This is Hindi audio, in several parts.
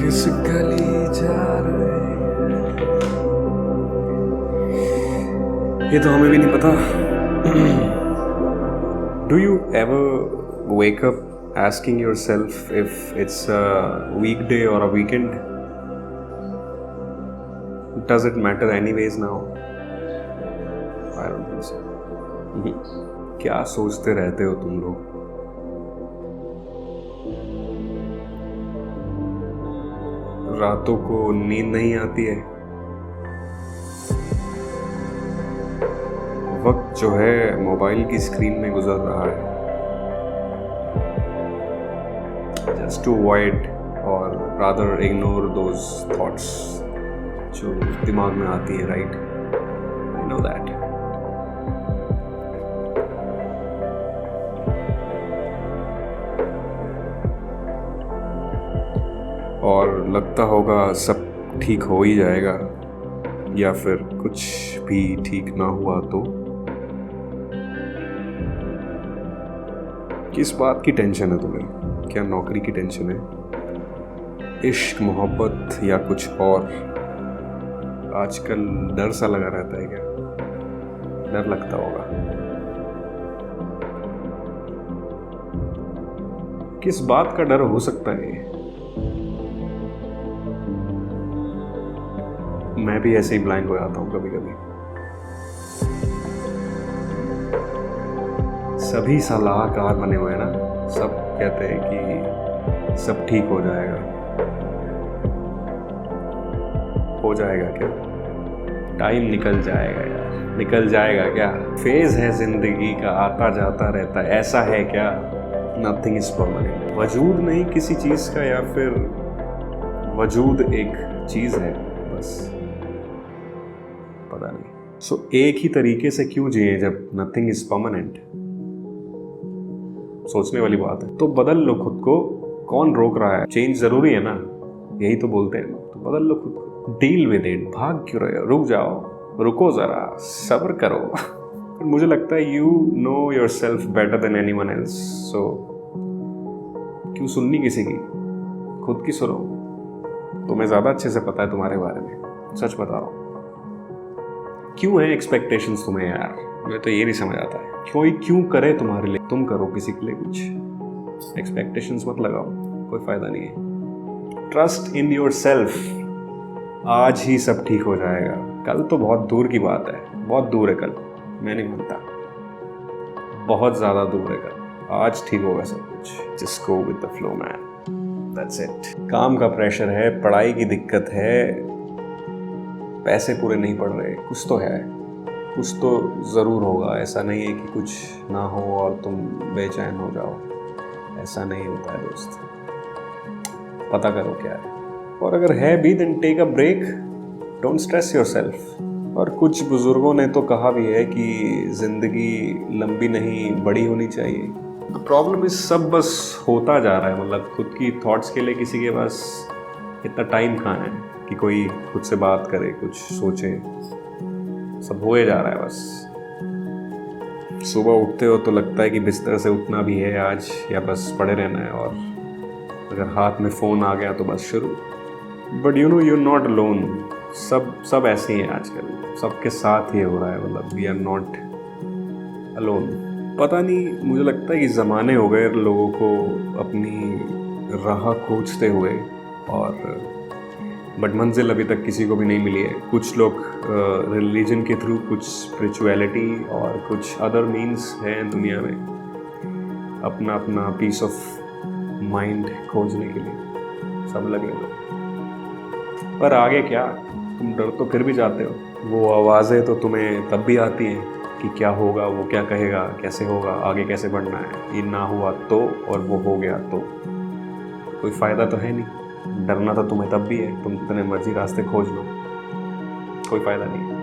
किस गली जा रहे ये तो हमें भी नहीं पता. Do you ever wake up asking yourself if it's a weekday or a weekend? Does it matter anyways now? I don't think so. क्या सोचते रहते हो तुम लोग? रातों को नींद नहीं आती है. वक्त जो है मोबाइल की स्क्रीन में गुजर रहा है. Just to avoid or rather ignore those thoughts जो दिमाग में आती है, right? I know that. और लगता होगा सब ठीक हो ही जाएगा, या फिर कुछ भी ठीक ना हुआ तो. किस बात की टेंशन है तुम्हें? क्या नौकरी की टेंशन है, इश्क मोहब्बत या कुछ और? आजकल डर सा लगा रहता है. क्या डर लगता होगा? किस बात का डर हो सकता है? मैं भी ऐसे ही ब्लाइंड हो जाता हूँ कभी कभी. सभी सलाहकार बने हुए हैं ना, सब कहते हैं कि सब ठीक हो जाएगा. हो जाएगा क्या? टाइम निकल जाएगा यार. निकल जाएगा क्या? फेज है जिंदगी का, आता जाता रहता है. ऐसा है क्या? Nothing is permanent. वजूद नहीं किसी चीज का, या फिर वजूद एक चीज है बस. पता नहीं. सो एक ही तरीके से क्यों जिए जब नथिंग इज परमानेंट? सोचने वाली बात है. तो बदल लो खुद को. कौन रोक रहा है? चेंज जरूरी है ना, यही तो बोलते हैं. तो बदल लो खुद को. Deal with it. भाग क्यों रहे हो? रुक जाओ, रुको जरा, सब्र करो. मुझे लगता है you know yourself better than anyone else. So क्यों सुननी किसी की? खुद की सुनो. तुम्हें ज्यादा अच्छे से पता है तुम्हारे बारे में. सच बताओ, क्यों है एक्सपेक्टेशंस तुम्हें यार? मुझे तो ये नहीं समझ आता है. कोई क्यों करे तुम्हारे लिए? तुम करो किसी के लिए कुछ. एक्सपेक्टेशंस मत लगाओ, कोई फायदा नहीं है. Trust in your self. आज ही सब ठीक हो जाएगा. कल तो बहुत दूर की बात है. बहुत दूर है कल. मैं नहीं मानता. बहुत ज्यादा दूर है कल. आज ठीक होगा सब कुछ. Just go with the flow man. That's it. काम का प्रेशर है, पढ़ाई की दिक्कत है, पैसे पूरे नहीं पड़ रहे. कुछ तो है, कुछ तो ज़रूर होगा. ऐसा नहीं है कि कुछ ना हो और तुम बेचैन हो जाओ. ऐसा नहीं होता है दोस्त. पता करो क्या है, और अगर है भी then take a break. Don't stress yourself. और कुछ बुजुर्गों ने तो कहा भी है कि ज़िंदगी लंबी नहीं बड़ी होनी चाहिए. द प्रॉब्लम इज सब बस होता जा रहा है. मतलब खुद की थॉट्स के लिए किसी के पास इतना टाइम कहाँ है कि कोई खुद से बात करे, कुछ सोचे. सब होए जा रहा है बस. सुबह उठते हो तो लगता है कि बिस्तर से उठना भी है आज, या बस पड़े रहना है. और अगर हाथ में फ़ोन आ गया तो बस शुरू. But you know you are not alone. सब ऐसे ही हैं आजकल. सबके साथ ये हो रहा है. मतलब वी आर नॉट अलोन. पता नहीं, मुझे लगता है कि ज़माने हो गए लोगों को अपनी राह खोजते हुए, और बट मंजिल अभी तक किसी को भी नहीं मिली है. कुछ लोग रिलीजन के थ्रू, कुछ स्पिरिचुअलिटी और कुछ अदर मीन्स हैं दुनिया में अपना अपना पीस ऑफ माइंड खोजने के लिए. सब लगे हुए. पर आगे क्या? तुम डर तो फिर भी जाते हो. वो आवाज़ें तो तुम्हें तब भी आती हैं कि क्या होगा, वो क्या कहेगा, कैसे होगा, आगे कैसे बढ़ना है. ये ना हुआ तो, और वो हो गया तो. कोई फ़ायदा तो है नहीं. डरना तो तुम्हें तब भी है. तुम जितने मर्जी रास्ते खोज लो, कोई फ़ायदा नहीं है.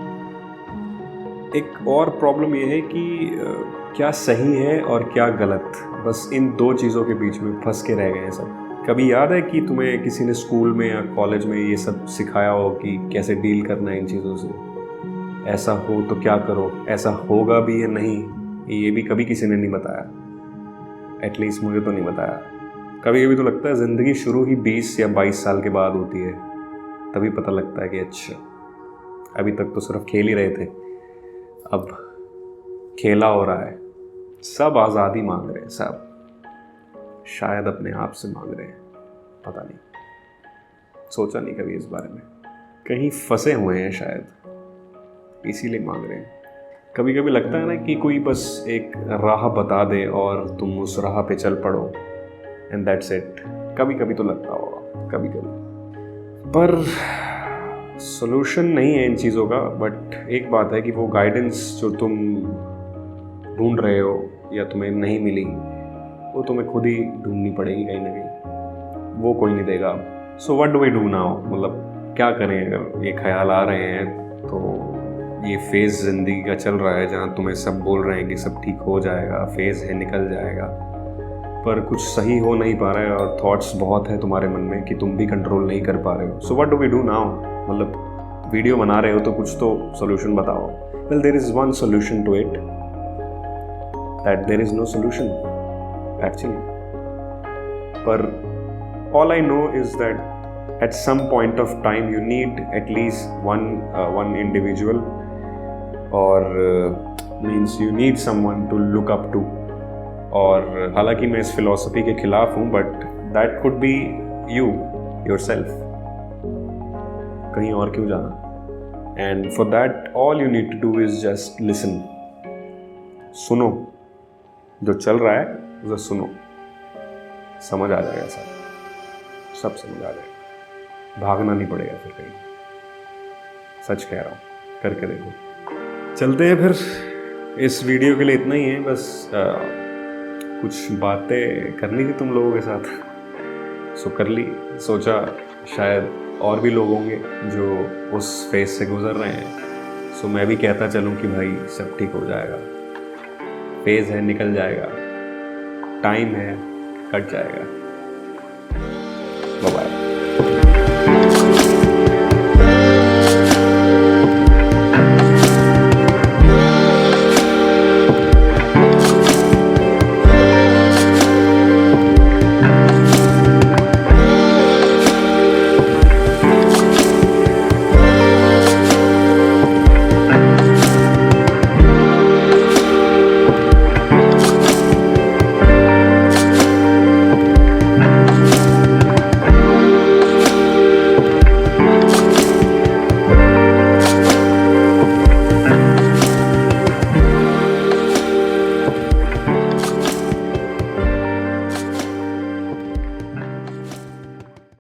एक और प्रॉब्लम ये है कि क्या सही है और क्या गलत. बस इन दो चीज़ों के बीच में फंस के रह गए हैं सब. कभी याद है कि तुम्हें किसी ने स्कूल में या कॉलेज में ये सब सिखाया हो कि कैसे डील करना है इन चीज़ों से? ऐसा हो तो क्या करो, ऐसा होगा भी या नहीं, ये भी कभी किसी ने नहीं बताया. एटलीस्ट मुझे तो नहीं बताया. कभी कभी तो लगता है ज़िंदगी शुरू ही 20 या 22 साल के बाद होती है, तभी पता लगता है कि अच्छा अभी तक तो सिर्फ खेल ही रहे थे, अब खेला हो रहा है। सब आज़ादी मांग रहे हैं, सब शायद अपने आप से मांग रहे हैं, पता नहीं, सोचा नहीं कभी इस बारे में। कहीं फंसे हुए हैं शायद, इसीलिए मांग रहे हैं। कभी कभी लगता है ना कि कोई बस एक राह बता दे और तुम उस राह पे चल पड़ो, एंड दैट्स इट। कभी कभी तो लगता होगा, कभी कभी, पर सॉल्यूशन नहीं है इन चीज़ों का। बट एक बात है कि वो गाइडेंस जो तुम ढूंढ रहे हो या तुम्हें नहीं मिली, वो तुम्हें खुद ही ढूंढनी पड़ेगी कहीं ना कहीं, वो कोई नहीं देगा। So what do we do now, मतलब क्या करें अगर ये ख्याल आ रहे हैं तो। ये फेज़ ज़िंदगी का चल रहा है जहाँ तुम्हें सब बोल रहे हैं कि सब ठीक हो जाएगा, फेज़ है, निकल जाएगा, पर कुछ सही हो नहीं पा रहा है और थॉट्स बहुत है तुम्हारे मन में कि तुम भी कंट्रोल नहीं कर पा रहे हो। So what do we do now, मतलब वीडियो बना रहे हो तो कुछ तो सोल्यूशन बताओ। Well there is one solution to it, that there is no solution actually. पर all I know is that at some point of time you need at least one individual, or means you need someone to look up to. और हालांकि मैं इस फिलॉसफी के खिलाफ हूँ, but that could be you yourself, कहीं और क्यों जाना। And for that all you need to do is just listen. सुनो, जो चल रहा है उसे सुनो, समझ आ जाएगा, सब समझ आ जाएगा, भागना नहीं पड़ेगा फिर कहीं। सच कह रहा हूँ, करके देखो। चलते हैं फिर, इस वीडियो के लिए इतना ही है बस। कुछ बातें करनी थी तुम लोगों के साथ, सो कर ली। सोचा शायद और भी लोग होंगे जो उस फेज से गुजर रहे हैं, सो मैं भी कहता चलूँ कि भाई सब ठीक हो जाएगा, फेज है, निकल जाएगा, टाइम है, कट जाएगा। Bye bye.